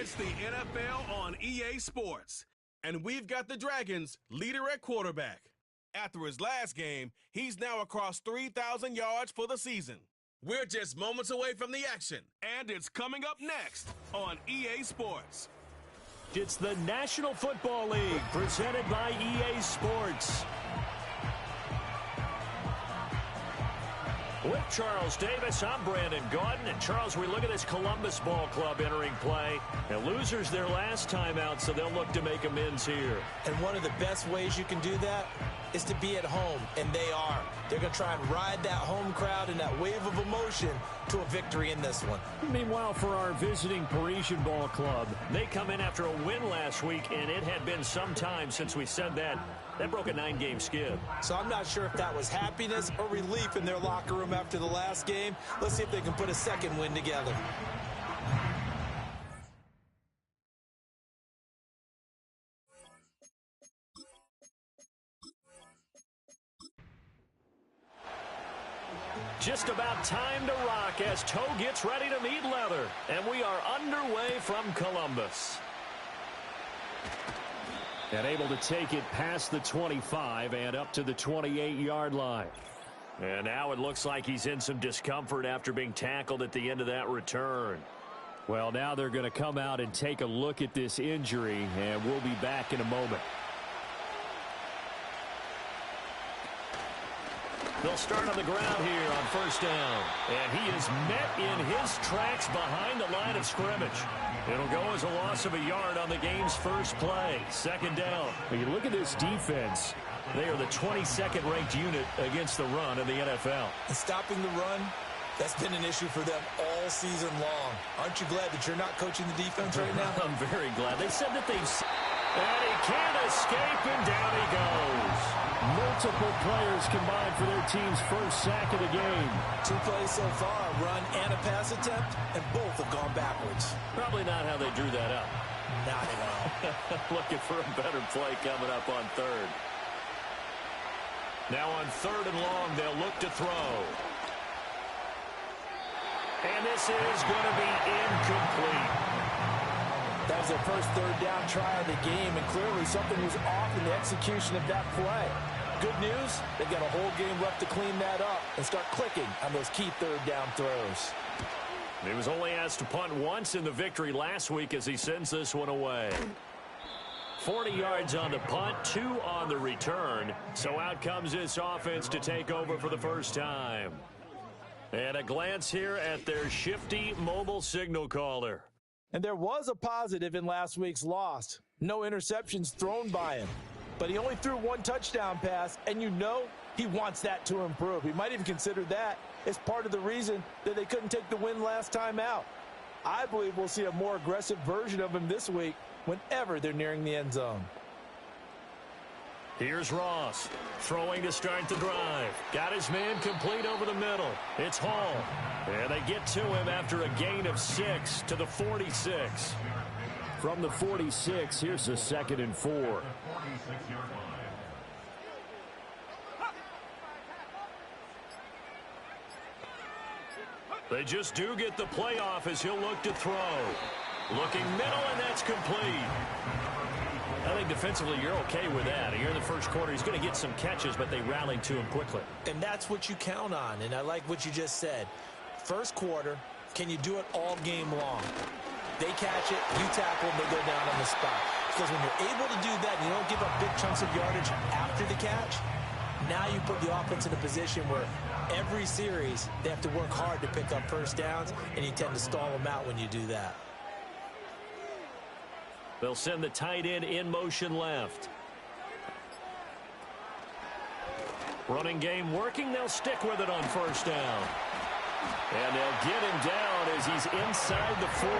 It's the NFL on EA Sports, and we've got the Dragons leader at quarterback. After his last game, he's now across 3,000 yards for the season. We're just moments away from the action, and it's coming up next on EA Sports. It's the National Football League presented by EA Sports. With Charles Davis, I'm Brandon Gaudin. And Charles, we look at this Columbus Ball Club entering play. And losers their last time out, so they'll look to make amends here. And one of the best ways you can do that is to be at home, and they are. They're going to try and ride that home crowd and that wave of emotion to a victory in this one. Meanwhile, for our visiting Parisian Ball Club, they come in after a win last week, and it had been some time since we said that. That broke a 9-game skid. So I'm not sure if that was happiness or relief in their locker room after the last game. Let's see if they can put a second win together. Just about time to rock as Toe gets ready to meet leather. And we are underway from Columbus. And able to take it past the 25 and up to the 28-yard line. And now it looks like he's in some discomfort after being tackled at the end of that return. Well, now they're going to come out and take a look at this injury, and we'll be back in a moment. They'll start on the ground here on first down. And he is met in his tracks behind the line of scrimmage. It'll go as a loss of a yard on the game's first play. Second down. When you look at this defense, they are the 22nd ranked unit against the run in the NFL. And stopping the run, that's been an issue for them all season long. Aren't you glad that you're not coaching the defense right now? I'm very glad. They said that they've... And he can't escape, and down he goes. Multiple players combined for their team's first sack of the game. 2 plays so far, a run and a pass attempt, and both have gone backwards. Probably not how they drew that up. Not at all. Looking for a better play coming up on third. Now on third and long, they'll look to throw. And this is going to be incomplete. That was their first third down try of the game, and clearly something was off in the execution of that play. Good news, they've got a whole game left to clean that up and start clicking on those key third down throws. He was only asked to punt once in the victory last week as he sends this one away. 40 yards on the punt, 2 on the return. So out comes this offense to take over for the first time. And a glance here at their shifty mobile signal caller. And there was a positive in last week's loss. No interceptions thrown by him. But he only threw 1 touchdown pass, and you know he wants that to improve. He might even consider that as part of the reason that they couldn't take the win last time out. I believe we'll see a more aggressive version of him this week whenever they're nearing the end zone. Here's Ross, throwing to start the drive. Got his man complete over the middle. It's Hall. And they get to him after a gain of 6 to the 46. From the 46, here's a 2nd and 4. They just do get the play off as he'll look to throw. Looking middle, and that's complete. I think defensively you're okay with that. Here in the first quarter, he's going to get some catches, but they rallied to him quickly. And that's what you count on, and I like what you just said. First quarter, can you do it all game long? They catch it, you tackle them, they go down on the spot. Because when you're able to do that and you don't give up big chunks of yardage after the catch, now you put the offense in a position where every series they have to work hard to pick up first downs, and you tend to stall them out when you do that. They'll send the tight end in motion left. Running game working. They'll stick with it on first down. And they'll get him down as he's inside the 40.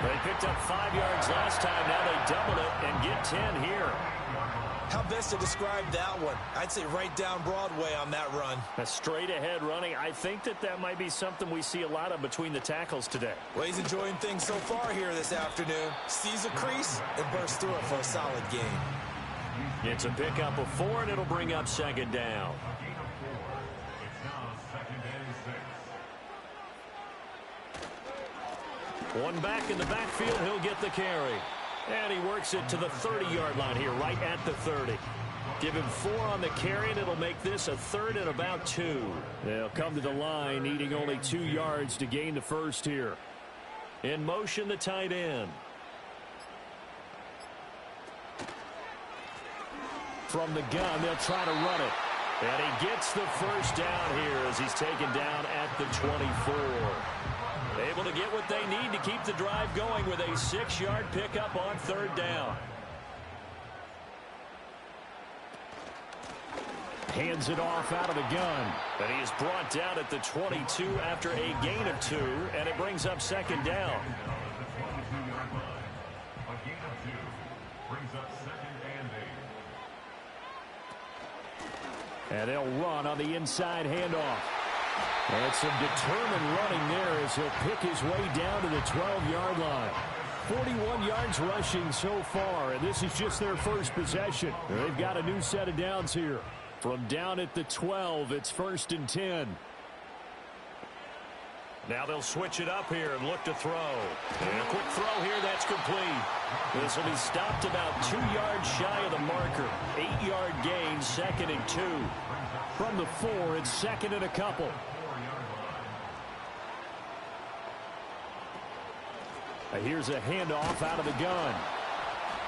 They picked up 5 yards last time. Now they double it and get 10 here. How best to describe that one? I'd say right down Broadway on that run. A straight ahead running. I think that might be something we see a lot of between the tackles today. Well, he's enjoying things so far here this afternoon. Sees a crease and bursts through it for a solid game. It's a pickup of 4, and it'll bring up 2nd down. One back in the backfield. He'll get the carry. And he works it to the 30-yard line here, right at the 30. Give him 4 on the carry, and it'll make this a 3rd and about 2. They'll come to the line, needing only 2 yards to gain the first here. In motion, the tight end. From the gun, they'll try to run it. And he gets the first down here as he's taken down at the 24. Able to get what they need to keep the drive going with a 6-yard pickup on 3rd down. Hands it off out of the gun. And he is brought down at the 22 after a gain of 2, and it brings up 2nd down. And they'll run on the inside handoff. And some determined running there as he'll pick his way down to the 12-yard line. 41 yards rushing so far, and this is just their first possession. They've got a new set of downs here. From down at the 12, it's 1st and 10. Now they'll switch it up here and look to throw. And a quick throw here, that's complete. This will be stopped about 2 yards shy of the marker. 8-yard gain, 2nd and 2. From the 4, it's 2nd and a couple. Here's a handoff out of the gun.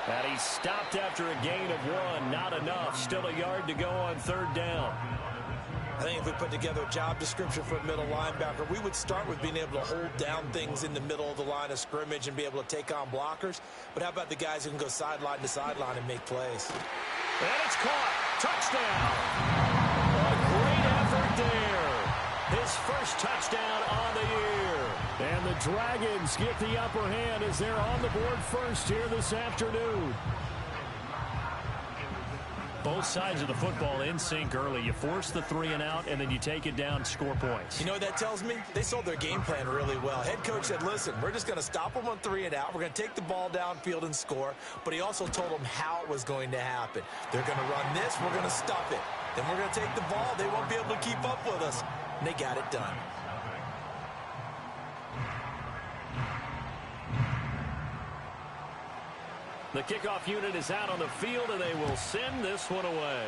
And he's stopped after a gain of 1. Not enough. Still a yard to go on 3rd down. I think if we put together a job description for a middle linebacker, we would start with being able to hold down things in the middle of the line of scrimmage and be able to take on blockers. But how about the guys who can go sideline to sideline and make plays? And it's caught. Touchdown. A great effort there. His first touchdown on the year. And the Dragons get the upper hand as they're on the board first here this afternoon. Both sides of the football in sync early. You force the 3 and out, and then you take it down, score points. You know what that tells me? They sold their game plan really well. Head coach said, listen, we're just going to stop them on 3 and out. We're going to take the ball downfield and score. But he also told them how it was going to happen. They're going to run this. We're going to stop it. Then we're going to take the ball. They won't be able to keep up with us. And they got it done. The kickoff unit is out on the field, and they will send this one away.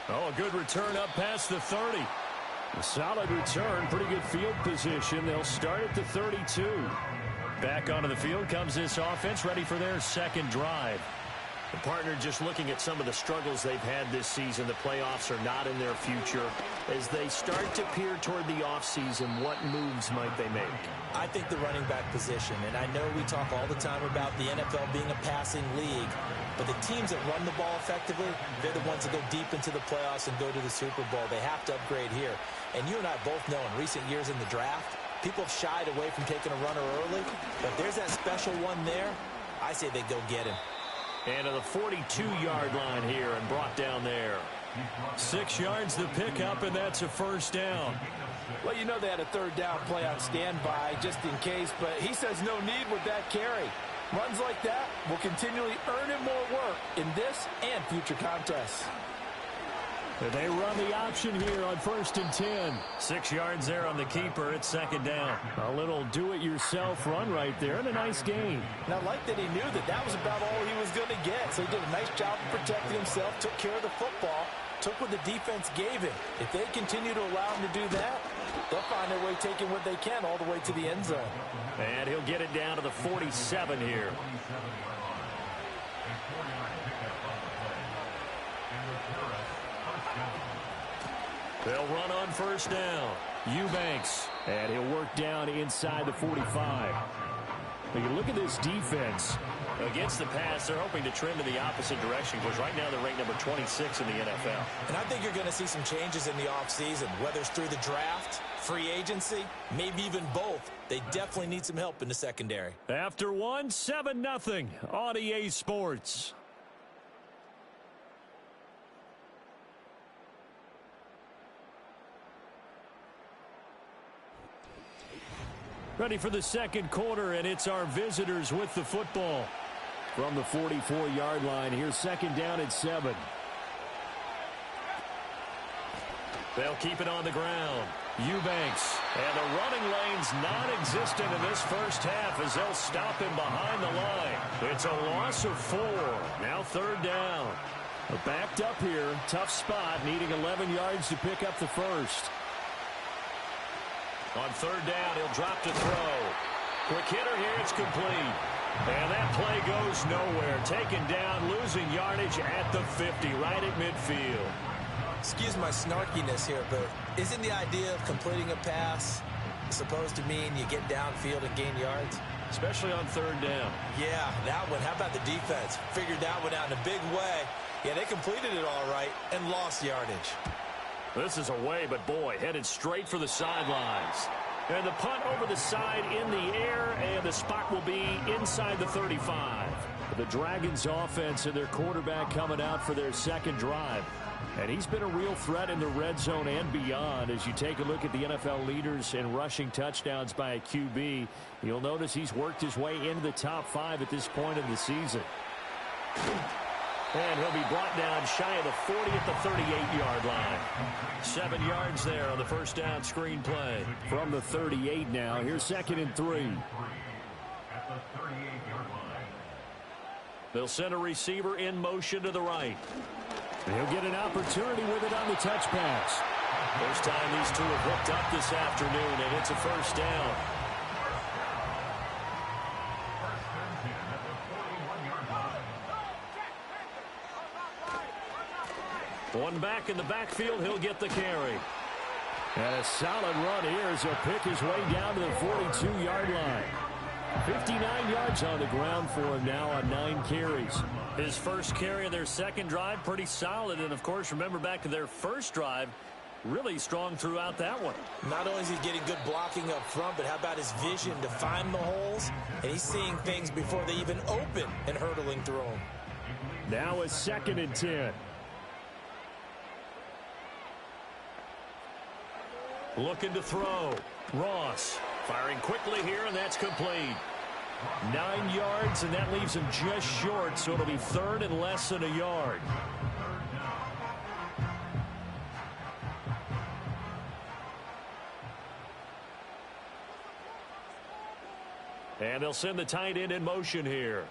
Oh, a good return up past the 30. A solid return, pretty good field position. They'll start at the 32. Back onto the field comes this offense, ready for their 2nd drive. The partner just looking at some of the struggles they've had this season. The playoffs are not in their future. As they start to peer toward the offseason, what moves might they make? I think the running back position, and I know we talk all the time about the NFL being a passing league, but the teams that run the ball effectively, they're the ones that go deep into the playoffs and go to the Super Bowl. They have to upgrade here. And you and I both know in recent years in the draft, people have shied away from taking a runner early, but there's that special one there. I say they go get him. And to the 42-yard line here and brought down there. 6 yards the pickup, and that's a 1st down. Well, you know they had a 3rd down play on standby just in case, but he says no need with that carry. Runs like that will continually earn him more work in this and future contests. They run the option here on 1st and 10. 6 yards there on the keeper. It's 2nd down. A little do-it-yourself run right there and a nice gain. And I like that he knew that that was about all he was going to get. So he did a nice job of protecting himself, took care of the football, took what the defense gave him. If they continue to allow him to do that, they'll find their way taking what they can all the way to the end zone. And he'll get it down to the 47 here. They'll run on 1st down. Eubanks. And he'll work down inside the 45. Now you look at this defense. Against the pass, they're hoping to trend in the opposite direction because right now they're ranked number 26 in the NFL. And I think you're going to see some changes in the offseason, whether it's through the draft, free agency, maybe even both. They definitely need some help in the secondary. After 7-0 on EA Sports. Ready for the 2nd quarter, and it's our visitors with the football. From the 44-yard line, here's 2nd down at 7. They'll keep it on the ground. Eubanks. And the running lane's non-existent in this first half as they'll stop him behind the line. It's a loss of 4. Now third down. Backed up here. Tough spot. Needing 11 yards to pick up the first. On third down, he'll drop to throw. Quick hitter here. It's complete. And that play goes nowhere. Taken down, losing yardage at the 50, right at midfield. Excuse my snarkiness here, but isn't the idea of completing a pass supposed to mean you get downfield and gain yards? Especially on third down. Yeah, that one. How about the defense? Figured that one out in a big way. Yeah, they completed it all right and lost yardage. This is away, but boy, headed straight for the sidelines. And the punt over the side in the air, and the spot will be inside the 35. The Dragons offense and their quarterback coming out for their second drive. And he's been a real threat in the red zone and beyond. As you take a look at the NFL leaders in rushing touchdowns by a QB, you'll notice he's worked his way into the top 5 at this point in the season. And he'll be brought down shy of the 40 at the 38-yard line. 7 yards there on the first down screen play. From the 38 now, here's 2nd and 3. They'll send a receiver in motion to the right. He'll get an opportunity with it on the touch pass. First time these two have hooked up this afternoon, and it's a first down. One back in the backfield, he'll get the carry. And a solid run here as he'll pick his way down to the 42-yard line. 59 yards on the ground for him now on 9 carries. His first carry of their second drive, pretty solid. And, of course, remember back to their first drive, really strong throughout that one. Not only is he getting good blocking up front, but how about his vision to find the holes? And he's seeing things before they even open and hurtling through them. Now a 2nd and 10. Looking to throw. Ross firing quickly here, and that's complete. 9 yards, and that leaves him just short, so it'll be 3rd and less than a yard. And they'll send the tight end in motion here.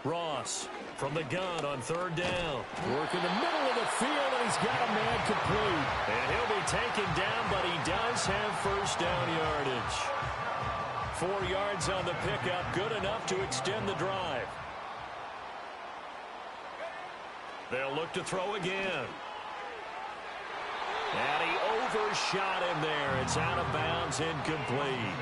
Ross from the gun on third down. Work in the middle of the field, and he's got a man complete. And he'll be taken down, but he does have first down yardage. 4 yards on the pickup, good enough to extend the drive. They'll look to throw again. And he overshot him there. It's out of bounds, incomplete.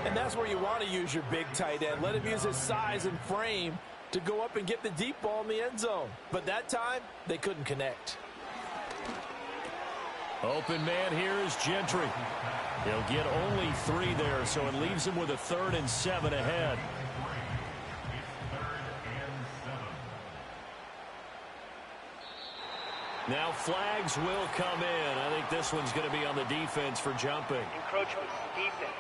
And that's where you want to use your big tight end. Let him use his size and frame to go up and get the deep ball in the end zone. But that time, they couldn't connect. Open man here is Gentry. He'll get only 3 there, so it leaves him with a 3rd and 7 ahead. Now flags will come in. I think this one's going to be on the defense for jumping. Encroachment defense.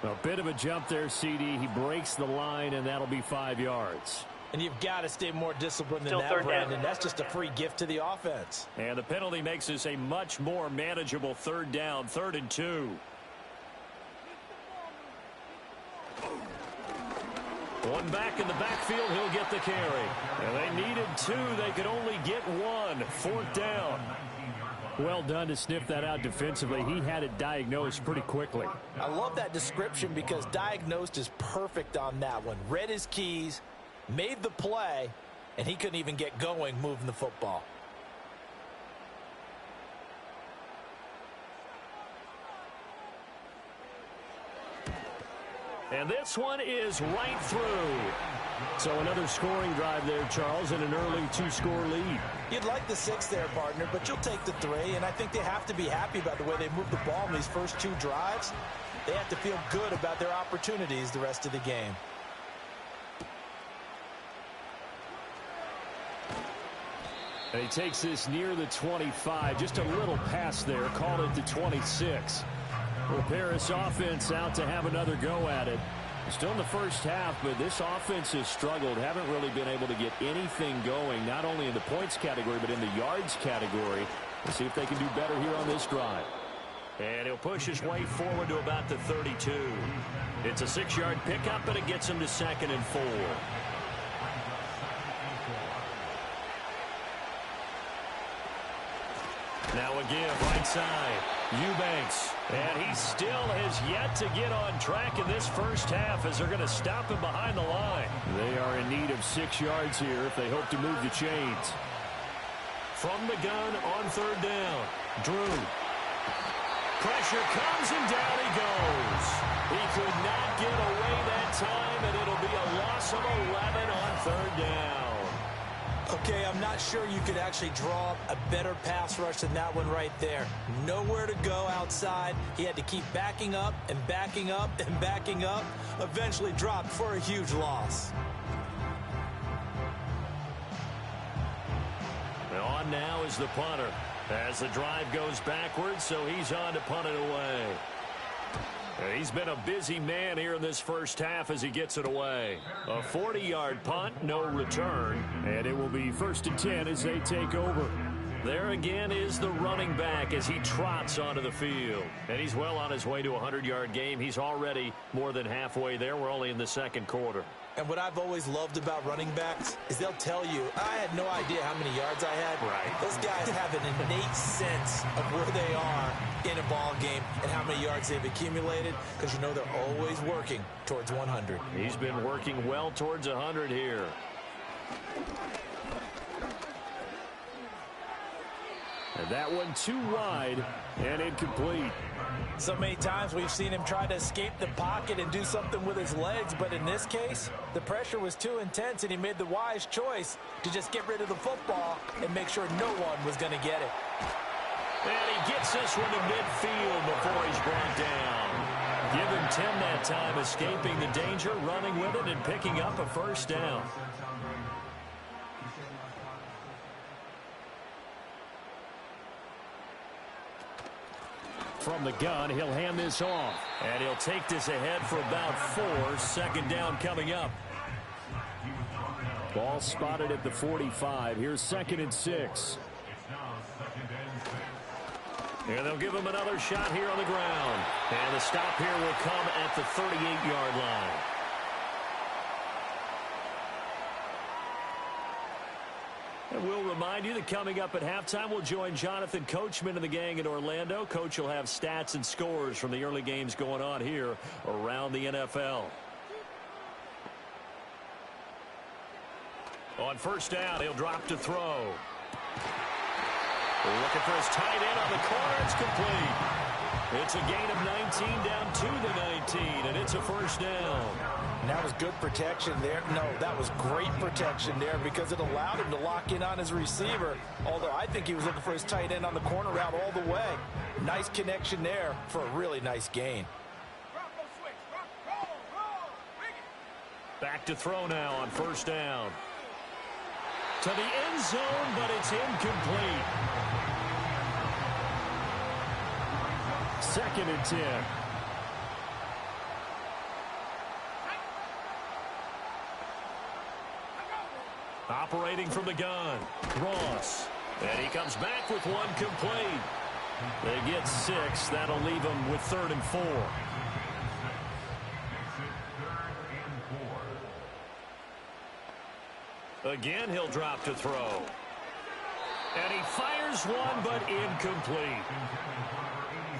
A bit of a jump there, CD. He breaks the line, and that'll be 5 yards. And you've got to stay more disciplined than Still that, Brandon. That's just a free gift to the offense. And the penalty makes this a much more manageable 3rd down, 3rd and 2. One back in the backfield, he'll get the carry. And they needed 2. They could only get 1. 4th down. Well done to sniff that out defensively. He had it diagnosed pretty quickly. I love that description because diagnosed is perfect on that one. Read his keys, made the play, and he couldn't even get going moving the football. And this one is right through. So another scoring drive there, Charles, and an early 2-score lead. You'd like the 6 there, partner, but you'll take the 3, and I think they have to be happy about the way they moved the ball in these first 2 drives. They have to feel good about their opportunities the rest of the game. And he takes this near the 25. Just a little pass there. Call it the 26. Well, Paris offense out to have another go at it. Still in the first half, but this offense has struggled. Haven't really been able to get anything going, not only in the points category, but in the yards category. Let's see if they can do better here on this drive. And he'll push his way forward to about the 32. It's a 6-yard pickup, and it gets him to 2nd and 4. Now again, right side, Eubanks. And he still has yet to get on track in this first half as they're going to stop him behind the line. They are in need of 6 yards here if they hope to move the chains. From the gun on 3rd down, Drew. Pressure comes and down he goes. He could not get away that time, and it'll be a loss of 11 on 3rd down. Okay, I'm not sure you could actually draw a better pass rush than that one right there. Nowhere to go outside. He had to keep backing up and backing up and backing up. Eventually dropped for a huge loss. On now is the punter as the drive goes backwards, so he's on to punt it away. He's been a busy man here in this first half as he gets it away. A 40-yard punt, no return. And it will be 1st and 10 as they take over. There again is the running back as he trots onto the field. And he's well on his way to a 100-yard game. He's already more than halfway there. We're only in the 2nd quarter. And what I've always loved about running backs is they'll tell you, I had no idea how many yards I had. Right. Those guys have an innate sense of where they are in a ball game and how many yards they've accumulated, because you know they're always working towards 100. He's been working well towards 100 here. And that one too wide and incomplete. So many times we've seen him try to escape the pocket and do something with his legs, but in this case, the pressure was too intense and he made the wise choice to just get rid of the football and make sure no one was going to get it. And he gets this one to midfield before he's brought down. Give him 10 that time, escaping the danger, running with it, and picking up a 1st down. From the gun, he'll hand this off. And he'll take this ahead for about 4. 2nd down coming up. Ball spotted at the 45. Here's 2nd and 6. And they'll give him another shot here on the ground. And the stop here will come at the 38-yard line. And we'll remind you that coming up at halftime, we'll join Jonathan Coachman and the gang in Orlando. Coach will have stats and scores from the early games going on here around the NFL. On 1st down, he'll drop to throw. Looking for his tight end on the corner. It's complete. It's a gain of 19 down to the 19, and it's a 1st down. And that was good protection there. No, that was great protection there because it allowed him to lock in on his receiver, although I think he was looking for his tight end on the corner route all the way. Nice connection there for a really nice gain. Back to throw now on 1st down. To the end zone, but it's incomplete. 2nd and 10. Operating from the gun, Ross. And he comes back with one complete. They get 6. That'll leave them with 3rd and 4. Again, he'll drop to throw. And he fires one, but incomplete.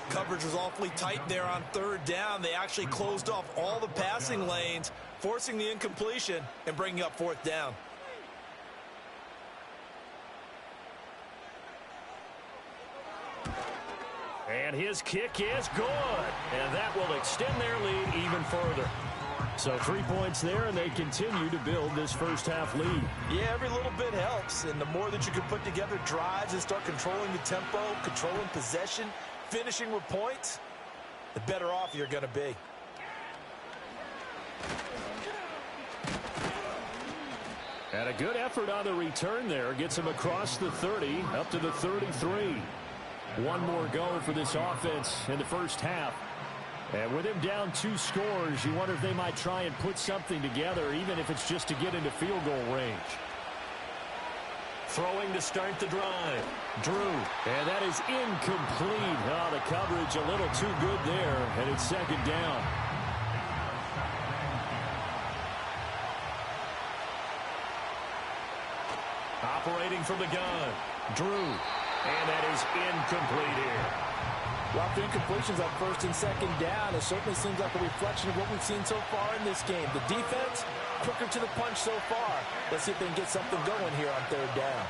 Coverage was awfully tight there on 3rd down. They actually closed off all the passing lanes, forcing the incompletion and bringing up 4th down. And his kick is good. And that will extend their lead even further. So 3 points there, and they continue to build this first half lead. Yeah, every little bit helps. And the more that you can put together drives and start controlling the tempo, controlling possession, finishing with points, the better off you're going to be. And a good effort on the return there. Gets him across the 30, up to the 33. One more go for this offense in the first half. And with him down 2 scores, you wonder if they might try and put something together, even if it's just to get into field goal range. Throwing to start the drive. Drew. And that is incomplete. Oh, the coverage a little too good there, and it's second down. Operating from the gun. Drew. And that is incomplete here. Well, the incompletions on first and second down, it certainly seems like a reflection of what we've seen so far in this game. The defense, quicker to the punch so far. Let's see if they can get something going here on third down.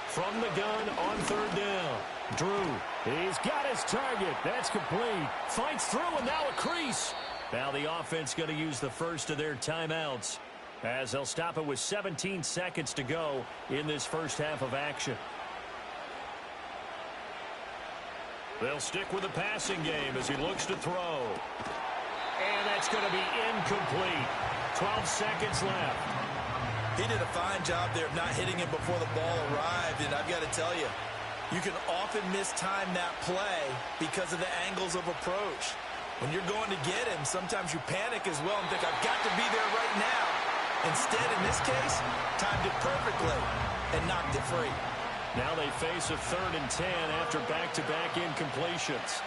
From the gun on third down. Drew. He's got his target. That's complete. Fights through, and now a crease. Now the offense going to use the first of their timeouts, as they'll stop it with 17 seconds to go in this first half of action. They'll stick with the passing game as he looks to throw. And that's going to be incomplete. 12 seconds left. He did a fine job there of not hitting him before the ball arrived, and I've got to tell you, you can often mistime that play because of the angles of approach. When you're going to get him, sometimes you panic as well and think, I've got to be there right now. Instead, in this case, timed it perfectly and knocked it free. Now they face a 3rd and 10 after back-to-back incompletions.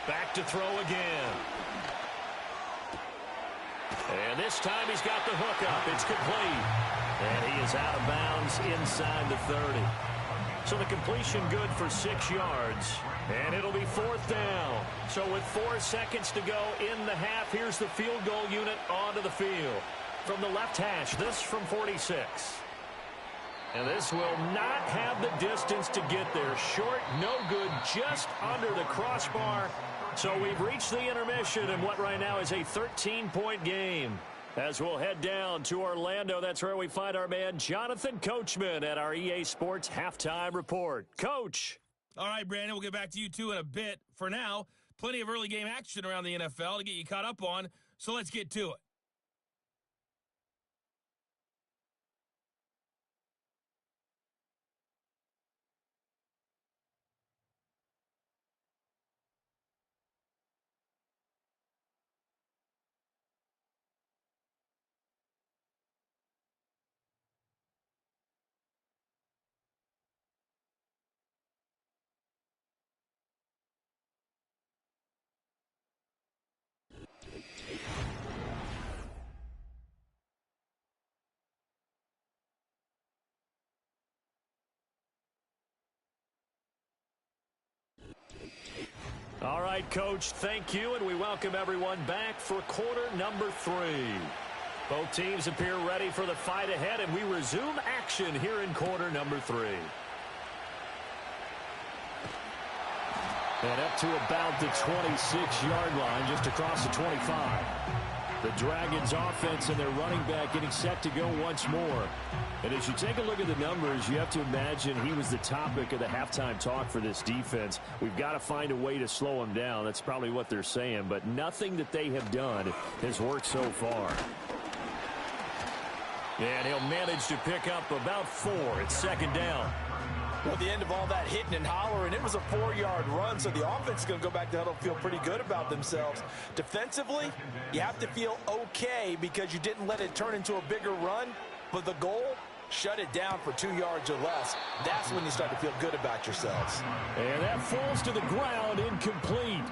Back to throw again. And this time he's got the hook up. It's complete. And he is out of bounds inside the 30. So the completion good for 6 yards. And it'll be 4th down. So with 4 seconds to go in the half, here's the field goal unit onto the field. From the left hash, this from 46. And this will not have the distance to get there. Short, no good, just under the crossbar. So we've reached the intermission in what right now is a 13-point game. As we'll head down to Orlando, that's where we find our man Jonathan Coachman at our EA Sports Halftime Report. Coach. All right, Brandon, we'll get back to you two in a bit. For now, plenty of early game action around the NFL to get you caught up on, so let's get to it. All right, Coach, thank you, and we welcome everyone back for quarter number 3. Both teams appear ready for the fight ahead, and we resume action here in quarter number 3. And up to about the 26-yard line, just across the 25. The Dragons offense and their running back getting set to go once more. And as you take a look at the numbers, you have to imagine he was the topic of the halftime talk for this defense. We've got to find a way to slow him down. That's probably what they're saying. But nothing that they have done has worked so far. And he'll manage to pick up about 4. It's second down. Well, at the end of all that hitting and hollering, it was a 4-yard run, so the offense is going to go back to huddle, feel pretty good about themselves. Defensively, you have to feel okay because you didn't let it turn into a bigger run, but the goal, shut it down for 2 yards or less. That's when you start to feel good about yourselves. And that falls to the ground, incomplete.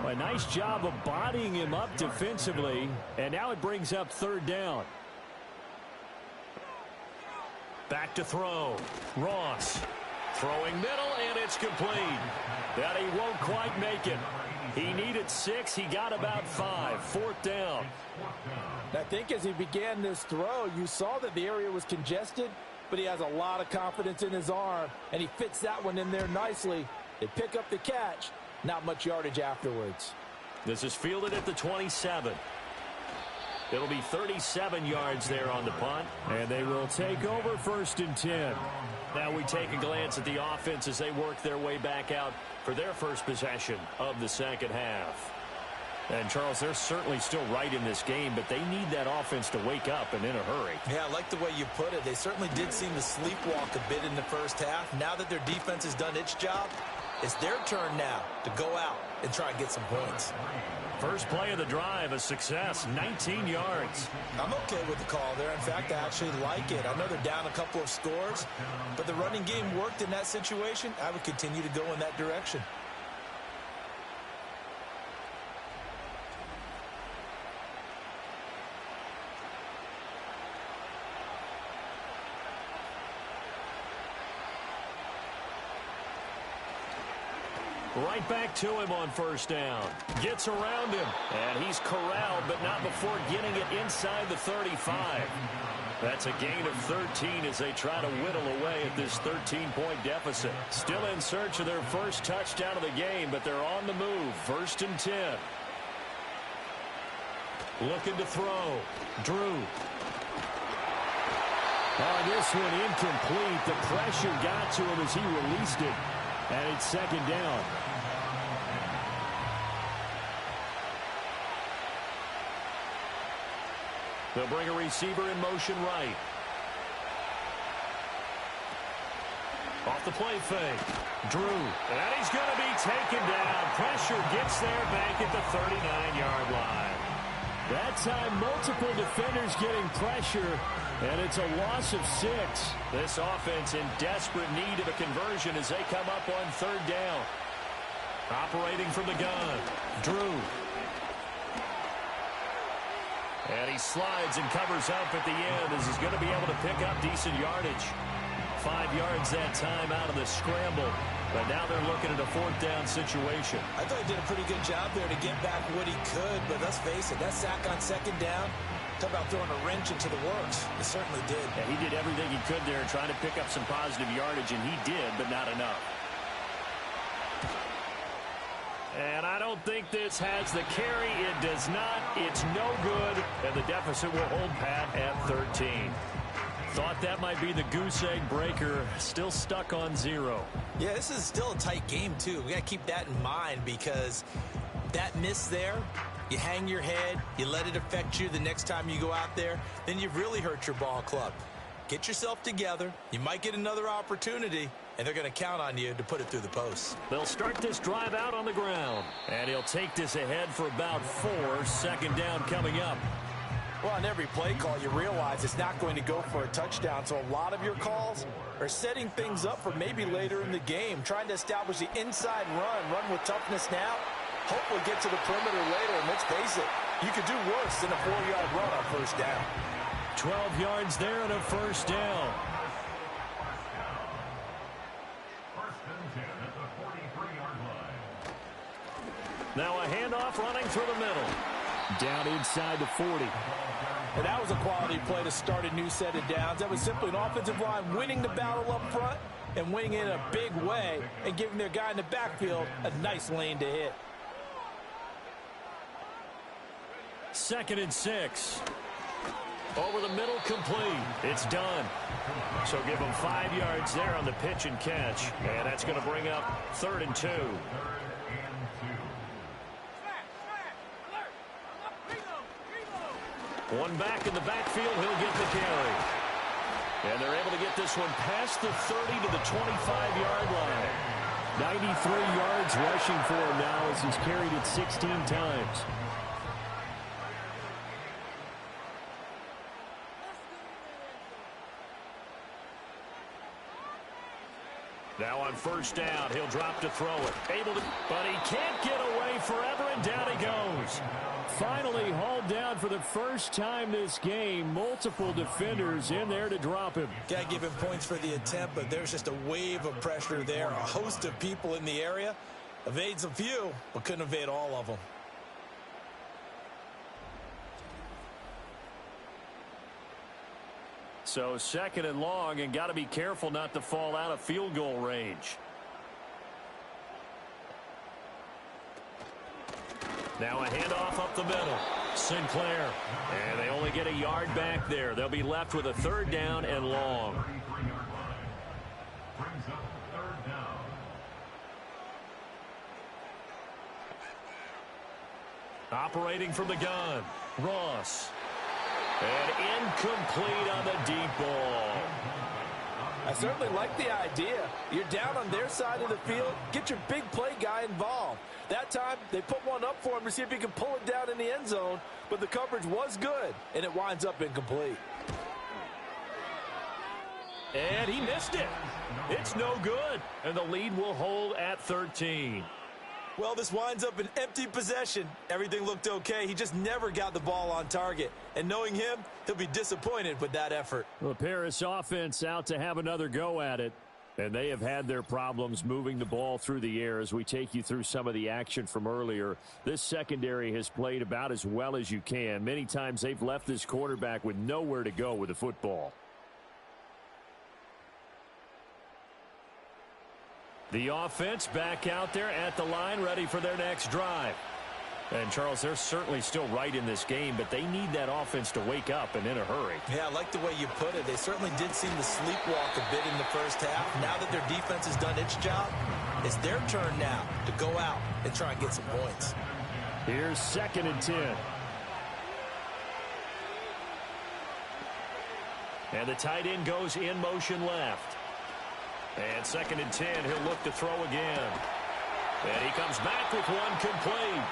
A nice job of bodying him up defensively, and now it brings up 3rd down. Back to throw. Ross. Throwing middle, and it's complete. That he won't quite make it. He needed 6. He got about 5. 4th down. I think as he began this throw, you saw that the area was congested, but he has a lot of confidence in his arm, and he fits that one in there nicely. They pick up the catch. Not much yardage afterwards. This is fielded at the 27. It'll be 37 yards there on the punt. And they will take over 1st and 10. Now we take a glance at the offense as they work their way back out for their first possession of the second half. And, Charles, they're certainly still right in this game, but they need that offense to wake up and in a hurry. Yeah, I like the way you put it. They certainly did seem to sleepwalk a bit in the first half. Now that their defense has done its job, It's their turn now to go out and try and get some points. First play of the drive, a success, 19 yards. I'm okay with the call there. In fact, I actually like it. I know they're down a couple of scores, but the running game worked in that situation. I would continue to go in that direction. Right back to him on first down. Gets around him, and he's corralled, but not before getting it inside the 35. That's a gain of 13 as they try to whittle away at this 13-point deficit. Still in search of their first touchdown of the game, but they're on the move. 1st and 10. Looking to throw. Drew. Oh, this one incomplete. The pressure got to him as he released it. And it's 2nd down. They'll bring a receiver in motion right. Off the play fake. Drew. And he's going to be taken down. Pressure gets there back at the 39-yard line. That time, multiple defenders getting pressure, and it's a loss of 6. This offense in desperate need of a conversion as they come up on 3rd down. Operating from the gun. Drew. And he slides and covers up at the end as he's going to be able to pick up decent yardage. 5 yards that time out of the scramble. But now they're looking at a 4th down situation. I thought he did a pretty good job there to get back what he could, but let's face it, that sack on 2nd down, talk about throwing a wrench into the works. It certainly did. Yeah, he did everything he could there trying to pick up some positive yardage, and he did, but not enough. And I don't think this has the carry. It does not. It's no good, and the deficit will hold pat at 13. Thought that might be the goose egg breaker. Still stuck on 0. Yeah, this is still a tight game, too. We got to keep that in mind because that miss there, you hang your head, you let it affect you the next time you go out there, then you've really hurt your ball club. Get yourself together. You might get another opportunity, and they're going to count on you to put it through the posts. They'll start this drive out on the ground, and he'll take this ahead for about 4. 2nd down coming up. Well, on every play call, you realize it's not going to go for a touchdown, so a lot of your calls are setting things up for maybe later in the game, trying to establish the inside run with toughness now, hopefully get to the perimeter later, and let's face it, you could do worse than a 4-yard run on 1st down. 12 yards there and a 1st down. Now a handoff running through the middle. Down inside the 40. And that was a quality play to start a new set of downs. That was simply an offensive line winning the battle up front and winning it in a big way and giving their guy in the backfield a nice lane to hit. 2nd and 6. Over the middle, complete. It's done. So give them 5 yards there on the pitch and catch. And that's going to bring up 3rd and 2. One back in the backfield, he'll get the carry. And they're able to get this one past the 30 to the 25-yard line. 93 yards rushing for him now as he's carried it 16 times. Now on 1st down, he'll drop to throw it. But he can't get away forever, and down he goes. Finally hauled down for the first time this game. Multiple defenders in there to drop him. Got to give him points for the attempt, but there's just a wave of pressure there. A host of people in the area. Evades a few, but couldn't evade all of them. So 2nd and long, and got to be careful not to fall out of field goal range. Now a handoff up the middle. Sinclair. And they only get a yard back there. They'll be left with a 3rd down and long. Operating from the gun. Ross. And incomplete on the deep ball. I certainly like the idea. You're down on their side of the field. Get your big play guy involved. That time, they put one up for him to see if he can pull it down in the end zone, but the coverage was good, and it winds up incomplete. And he missed it. It's no good, and the lead will hold at 13. Well, this winds up an empty possession. Everything looked okay. He just never got the ball on target. And knowing him, he'll be disappointed with that effort. The Paris offense out to have another go at it. And they have had their problems moving the ball through the air as we take you through some of the action from earlier. This secondary has played about as well as you can. Many times they've left this quarterback with nowhere to go with the football. The offense back out there at the line, ready for their next drive. And, Charles, they're certainly still right in this game, but they need that offense to wake up and in a hurry. Yeah, I like the way you put it. They certainly did seem to sleepwalk a bit in the first half. Now that their defense has done its job, it's their turn now to go out and try and get some points. Here's 2nd and 10. And the tight end goes in motion left. And 2nd and 10, he'll look to throw again. And he comes back with one complete.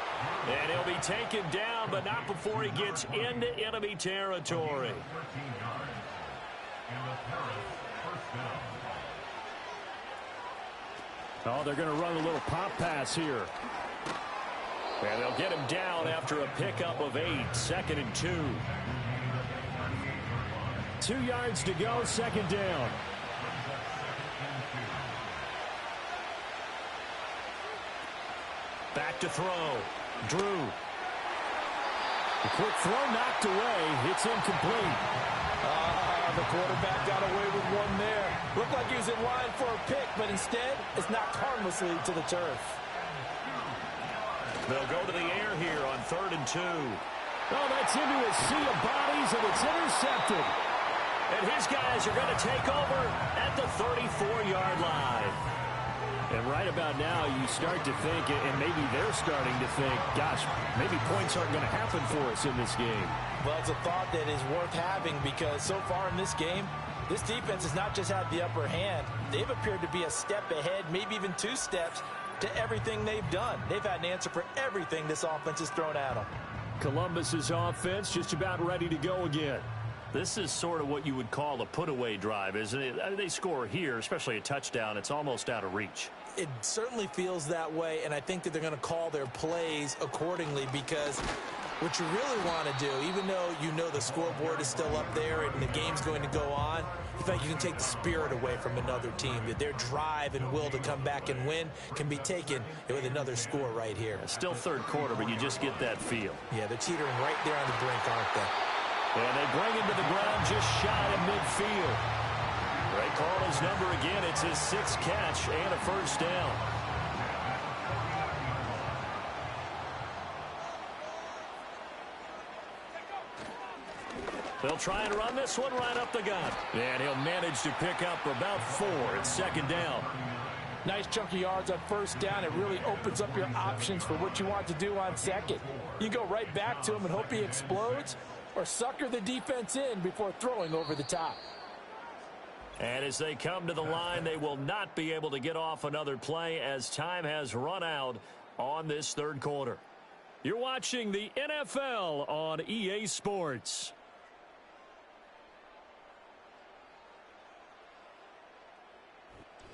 And he'll be taken down, but not before he gets into enemy territory. Oh, they're going to run a little pop pass here. And they'll get him down after a pickup of 8, 2nd and 2. 2 yards to go, 2nd down. Back to throw. Drew. The quick throw knocked away. It's incomplete. The quarterback got away with one there. Looked like he was in line for a pick, but instead, it's knocked harmlessly to the turf. They'll go to the air here on 3rd and 2. Oh, that's into a sea of bodies, and it's intercepted. And his guys are going to take over at the 34-yard line. And right about now, you start to think, and maybe they're starting to think, gosh, maybe points aren't going to happen for us in this game. Well, it's a thought that is worth having because so far in this game, this defense has not just had the upper hand. They've appeared to be a step ahead, maybe even 2 steps to everything they've done. They've had an answer for everything this offense has thrown at them. Columbus's offense just about ready to go again. This is sort of what you would call a put-away drive, isn't it? I mean, they score here, especially a touchdown. It's almost out of reach. It certainly feels that way, and I think that they're going to call their plays accordingly because what you really want to do, even though you know the scoreboard is still up there and the game's going to go on, you think you can take the spirit away from another team, that their drive and will to come back and win can be taken with another score right here. Still 3rd quarter, but you just get that feel. Yeah, they're teetering right there on the brink, aren't they? And they bring him to the ground just shy of midfield. Ray called his number again. It's his 6th catch and a 1st down. They'll try and run this one right up the gut. And he'll manage to pick up about 4. It's 2nd down. Nice chunky yards on 1st down. It really opens up your options for what you want to do on 2nd. You go right back to him and hope he explodes or sucker the defense in before throwing over the top. And as they come to the line, they will not be able to get off another play as time has run out on this 3rd quarter. You're watching the NFL on EA Sports.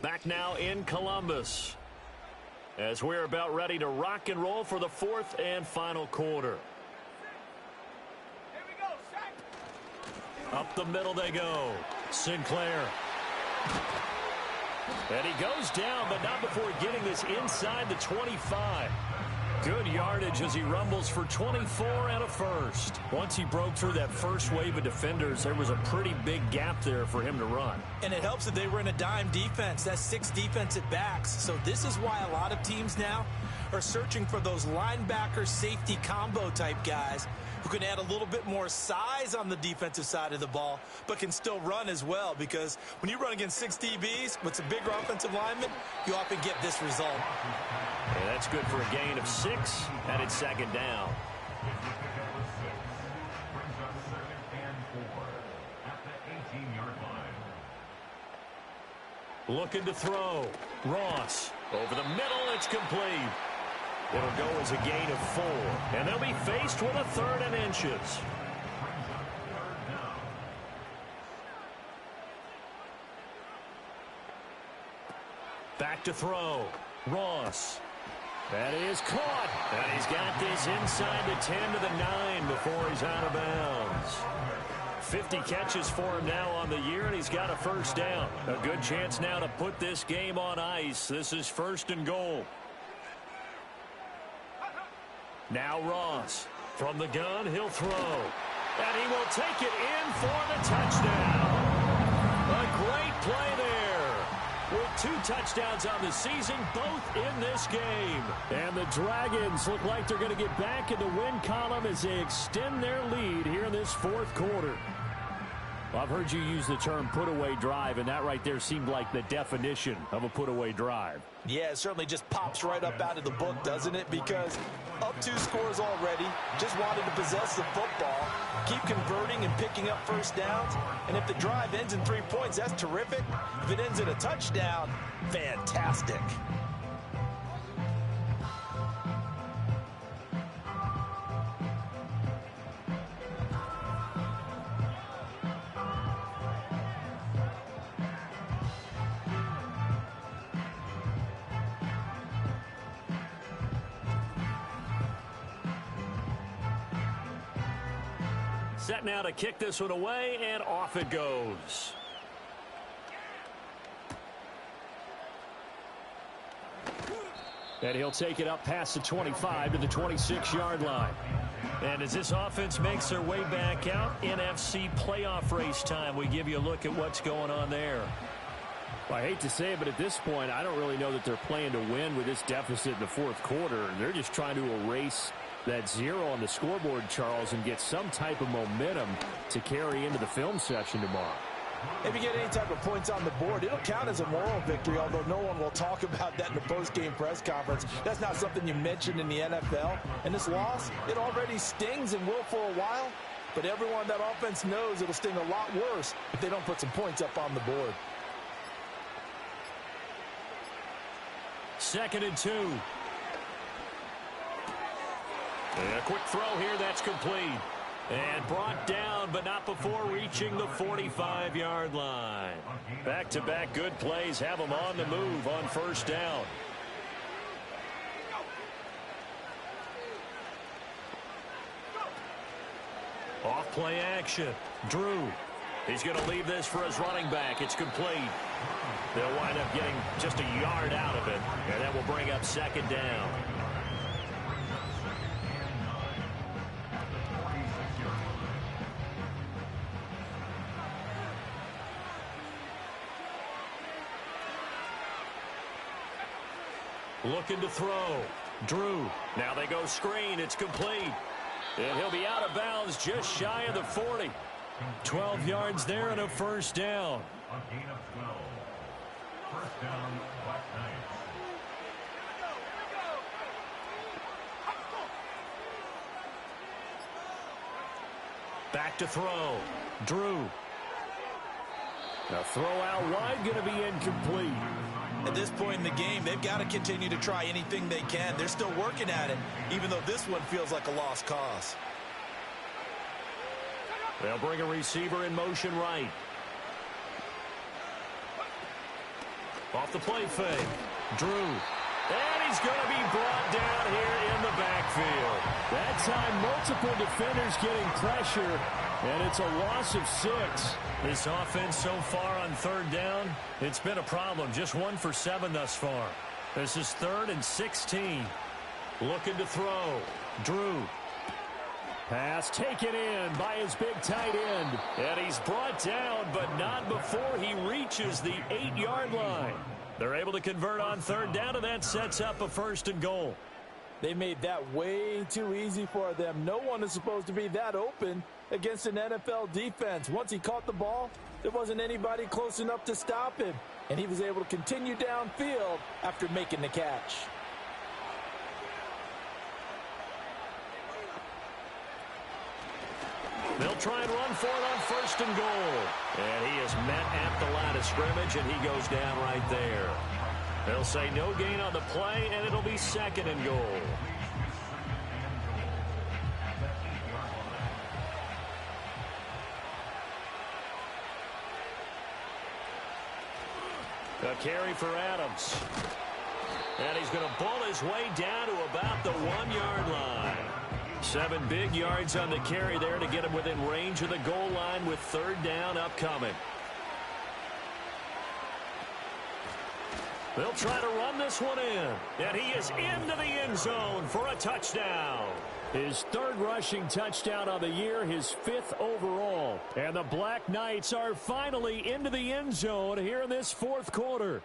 Back now in Columbus as we're about ready to rock and roll for the 4th and final quarter. Up the middle they go. Sinclair. And he goes down, but not before getting this inside the 25. Good yardage as he rumbles for 24 and a 1st. Once he broke through that first wave of defenders, there was a pretty big gap there for him to run. And it helps that they were in a dime defense. That's 6 defensive backs. So this is why a lot of teams now are searching for those linebacker safety combo type guys who can add a little bit more size on the defensive side of the ball, but can still run as well, because when you run against 6 DBs with some bigger offensive linemen, you often get this result. And that's good for a gain of 6, and it's 2nd down. Looking to throw. Ross. Over the middle, it's complete. It'll go as a gain of 4. And they'll be faced with a 3rd and inches. Back to throw. Ross. That is caught. And he's got this inside the 10 to the 9 before he's out of bounds. 50 catches for him now on the year, and he's got a first down. A good chance now to put this game on ice. This is 1st and goal. Now Ross. From the gun, he'll throw. And he will take it in for the touchdown. A great play there. With 2 touchdowns on the season, both in this game. And the Dragons look like they're going to get back in the win column as they extend their lead here in this 4th quarter. Well, I've heard you use the term put-away drive, and that right there seemed like the definition of a put-away drive. Yeah, it certainly just pops right up out of the book, doesn't it? Because up 2 scores already, just wanted to possess the football, keep converting and picking up first downs. And if the drive ends in 3 points, that's terrific. If it ends in a touchdown, fantastic. Set now to kick this one away, and off it goes. And he'll take it up past the 25 to the 26-yard line. And as this offense makes their way back out, NFC playoff race time, we give you a look at what's going on there. Well, I hate to say it, but at this point, I don't really know that they're playing to win with this deficit in the 4th quarter. They're just trying to erase that 0 on the scoreboard, Charles, and get some type of momentum to carry into the film session tomorrow. If you get any type of points on the board, it'll count as a moral victory, although no one will talk about that in the post-game press conference. That's not something you mentioned in the NFL. And this loss, it already stings and will for a while, but everyone on that offense knows it'll sting a lot worse if they don't put some points up on the board. 2nd and 2. And a quick throw here, that's complete. And brought down, but not before reaching the 45-yard line. Back-to-back good plays have them on the move on first down. Off play action. Drew. He's going to leave this for his running back. It's complete. They'll wind up getting just a yard out of it, and that will bring up 2nd down. Looking to throw. Drew. Now they go screen. It's complete. And he'll be out of bounds just shy of the 40. 12 yards there and a first down. A gain of 12. First down, Black Knights. Back to throw. Drew. Now throw out wide, going to be incomplete. At this point in the game, they've got to continue to try anything they can. They're still working at it, even though this one feels like a lost cause. They'll bring a receiver in motion right. Off the play fake. Drew. And he's going to be brought down here in the backfield. That time, multiple defenders getting pressure, and it's a loss of 6. This offense so far on 3rd down, it's been a problem. Just 1 for 7 thus far. This is 3rd and 16. Looking to throw. Drew. Pass taken in by his big tight end. And he's brought down, but not before he reaches the 8-yard line. They're able to convert on 3rd down, and that sets up a 1st and goal. They made that way too easy for them. No one is supposed to be that open against an NFL defense. Once he caught the ball, there wasn't anybody close enough to stop him. And he was able to continue downfield after making the catch. They'll try and run for it on 1st and goal. And he is met at the line of scrimmage, and he goes down right there. They'll say no gain on the play, and it'll be 2nd and goal. A carry for Adams. And he's going to bull his way down to about the 1-yard line. 7 big yards on the carry there to get him within range of the goal line with 3rd down upcoming. They'll try to run this one in. And he is into the end zone for a touchdown. His 3rd rushing touchdown on the year, his 5th overall. And the Black Knights are finally into the end zone here in this 4th quarter.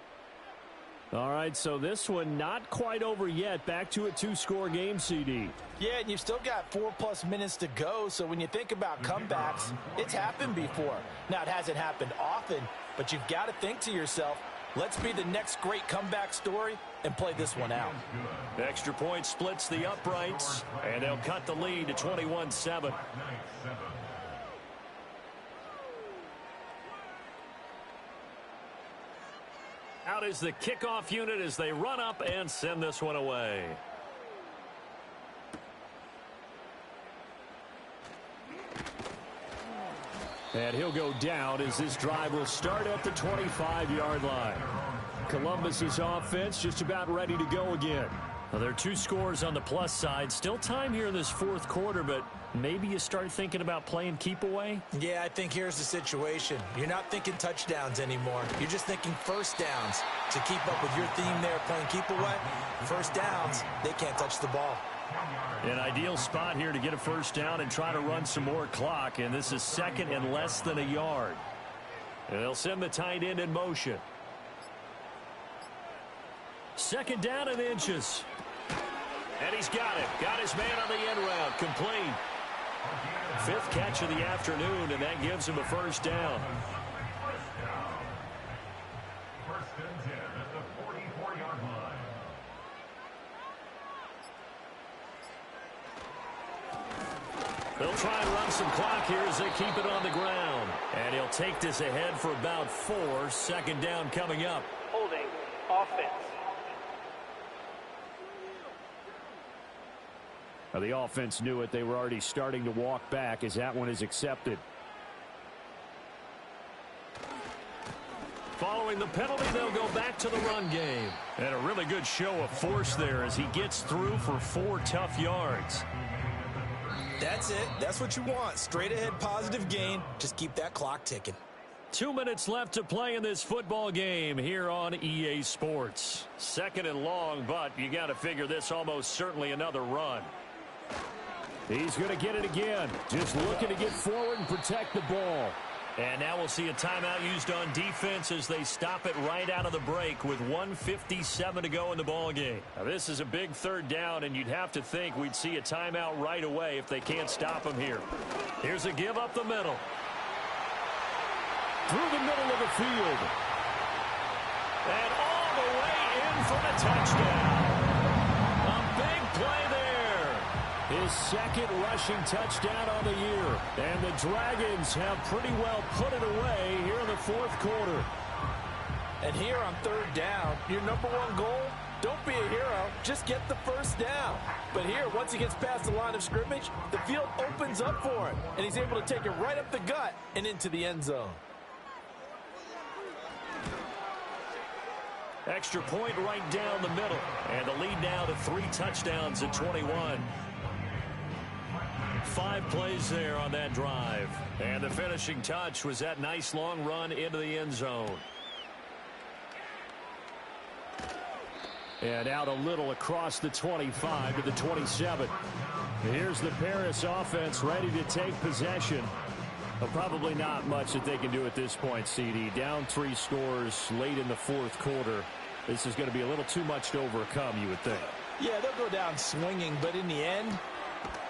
All right, so this one not quite over yet. Back to a 2-score game, CD. Yeah, and you've still got 4+ minutes to go, so when you think about comebacks, it's happened before. Now, it hasn't happened often, but you've got to think to yourself, let's be the next great comeback story and play this one out. Extra point splits the uprights, and they'll cut the lead to 21-7. Out is the kickoff unit as they run up and send this one away. And he'll go down as this drive will start at the 25-yard line. Columbus's offense just about ready to go again. Well, there are 2 scores on the plus side. Still time here in this 4th quarter, but maybe you start thinking about playing keep away? Yeah, I think here's the situation. You're not thinking touchdowns anymore. You're just thinking 1st downs. To keep up with your theme there, playing keep away, 1st downs, they can't touch the ball. An ideal spot here to get a 1st down and try to run some more clock, and this is 2nd and less than a yard. And they'll send the tight end in motion. 2nd down and inches. And he's got it. Got his man on the end route. Complete. 5th catch of the afternoon, and that gives him a 1st down. 1st and 10 at the 44-yard line. They'll try and run some clock here as they keep it on the ground. And he'll take this ahead for about 4. 2nd down coming up. Holding offense. The offense knew it. They were already starting to walk back as that one is accepted. Following the penalty, they'll go back to the run game. And a really good show of force there as he gets through for 4 tough yards. That's it. That's what you want. Straight ahead positive gain. Just keep that clock ticking. 2 minutes left to play in this football game here on EA Sports. 2nd and long, but you got to figure this almost certainly another run. He's going to get it again. Just looking to get forward and protect the ball. And now we'll see a timeout used on defense as they stop it right out of the break with 1:57 to go in the ball game. Now, this is a big 3rd down, and you'd have to think we'd see a timeout right away if they can't stop him here. Here's a give up the middle. Through the middle of the field. And all the way in for the touchdown. A big play there. His 2nd rushing touchdown on the year. And the Dragons have pretty well put it away here in the 4th quarter. And here on 3rd down, your #1 goal, don't be a hero, just get the 1st down. But here, once he gets past the line of scrimmage, the field opens up for him, and he's able to take it right up the gut and into the end zone. Extra point right down the middle. And the lead now to 3 touchdowns at 21. 5 plays there on that drive. And the finishing touch was that nice long run into the end zone. And out a little across the 25 to the 27. Here's the Paris offense ready to take possession. But probably not much that they can do at this point, CD. Down 3 scores late in the 4th quarter. This is going to be a little too much to overcome, you would think. Yeah, they'll go down swinging, but in the end,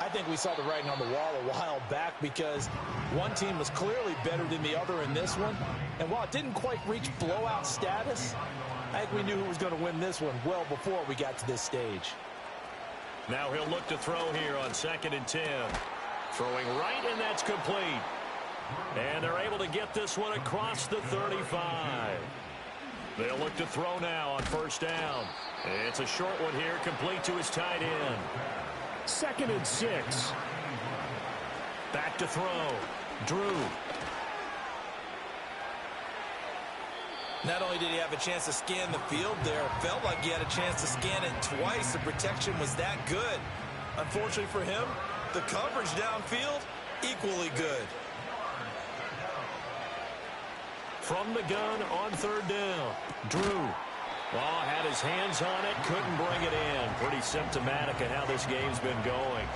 I think we saw the writing on the wall a while back because one team was clearly better than the other in this one. And while it didn't quite reach blowout status, I think we knew who was going to win this one well before we got to this stage. Now he'll look to throw here on 2nd and 10. Throwing right, and that's complete. And they're able to get this one across the 35. They'll look to throw now on first down. It's a short one here, complete to his tight end. 2nd and 6. Back to throw. Drew. Not only did he have a chance to scan the field there, it felt like he had a chance to scan it twice. The protection was that good. Unfortunately for him, the coverage downfield, equally good. From the gun on third down. Drew. Oh, had his hands on it, couldn't bring it in. Pretty symptomatic of how this game's been going.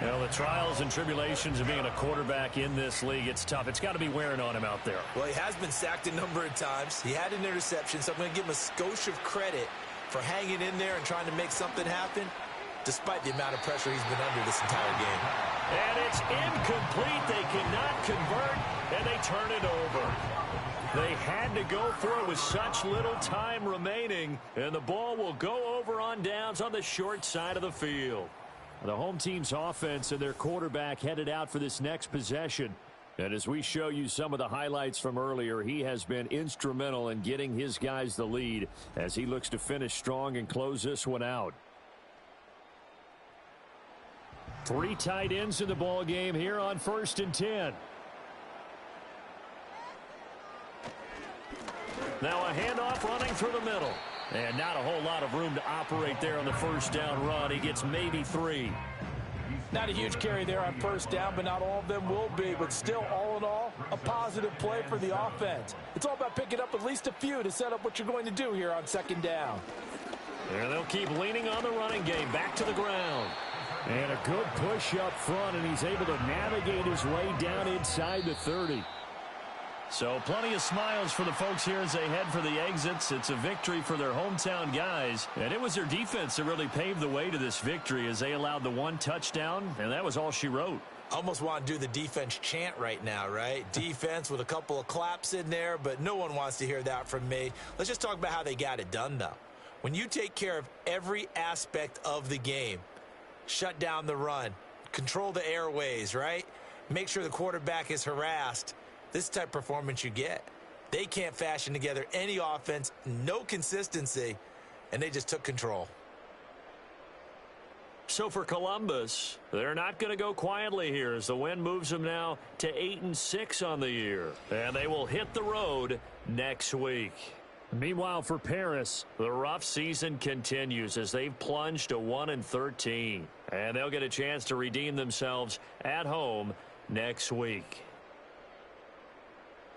You know, the trials and tribulations of being a quarterback in this league, it's tough. It's got to be wearing on him out there. Well, he has been sacked a number of times. He had an interception, so I'm going to give him a skosh of credit for hanging in there and trying to make something happen, despite the amount of pressure he's been under this entire game. And it's incomplete. They cannot convert, and they turn it over. They had to go for it with such little time remaining, and the ball will go over on downs on the short side of the field. The home team's offense and their quarterback headed out for this next possession. And as we show you some of the highlights from earlier, he has been instrumental in getting his guys the lead as he looks to finish strong and close this one out. 3 tight ends in the ball game here on 1st and 10. Now a handoff running through the middle. And not a whole lot of room to operate there on the first down run. He gets maybe 3. Not a huge carry there on first down, but not all of them will be. But still, all in all, a positive play for the offense. It's all about picking up at least a few to set up what you're going to do here on 2nd down. And they'll keep leaning on the running game. Back to the ground. And a good push up front, and he's able to navigate his way down inside the 30. So plenty of smiles for the folks here as they head for the exits. It's a victory for their hometown guys. And it was their defense that really paved the way to this victory as they allowed the 1 touchdown, and that was all she wrote. I almost want to do the defense chant right now, right? Defense with a couple of claps in there, but no one wants to hear that from me. Let's just talk about how they got it done, though. When you take care of every aspect of the game, shut down the run, control the airways, right? Make sure the quarterback is harassed. This type of performance you get. They can't fashion together any offense, no consistency, and they just took control. So for Columbus, they're not going to go quietly here as the win moves them now to 8-6 on the year. And they will hit the road next week. Meanwhile, for Paris, the rough season continues as they've plunged to 1-13. And they'll get a chance to redeem themselves at home next week.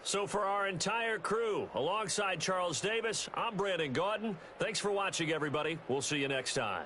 So for our entire crew, alongside Charles Davis, I'm Brandon Gaudin. Thanks for watching, everybody. We'll see you next time.